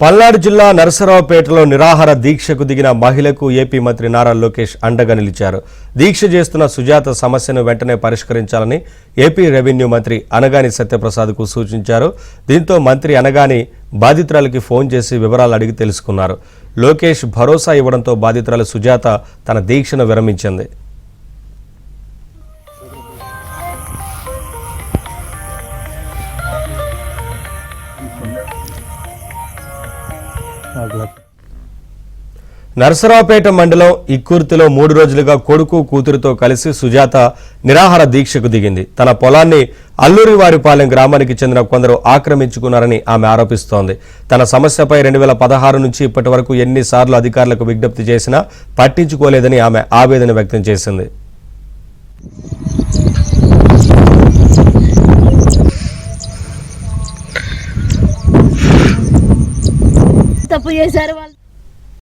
పల్నాడు జిల్లా నరసరావుపేటలో నిరాహార దీక్షకు దిగిన మహిళకు ఏపీ మంత్రి నారా లోకేష్ అండగా నిలిచారు. దీక్ష చేస్తున్న సుజాత సమస్యను వెంటనే పరిష్కరించాలని ఏపీ రెవెన్యూ మంత్రి అనగాని సత్యప్రసాద్కు సూచించారు. దీంతో మంత్రి అనగాని బాధితురాలికి ఫోన్ చేసి వివరాలు అడిగి తెలుసుకున్నారు. లోకేష్ భరోసా ఇవ్వడంతో బాధితురాలు సుజాత తన దీక్షను విరమించింది. నరసరావుపేట మండలం ఇక్కుర్తిలో 3 రోజులుగా కొడుకు కూతురుతో కలిసి సుజాత నిరాహార దీక్షకు దిగింది. తన పొలాన్ని అల్లూరివారిపాలెం గ్రామానికి చెందిన కొందరు ఆక్రమించుకున్నారని ఆమె ఆరోపిస్తోంది. తన సమస్యపై 2016 నుంచి ఇప్పటి వరకు ఎన్నిసార్లు అధికారులకు విజ్ఞప్తి చేసినా పట్టించుకోలేదని ఆమె ఆవేదన వ్యక్తం చేసింది. తప్పు చేశారు వాళ్ళు.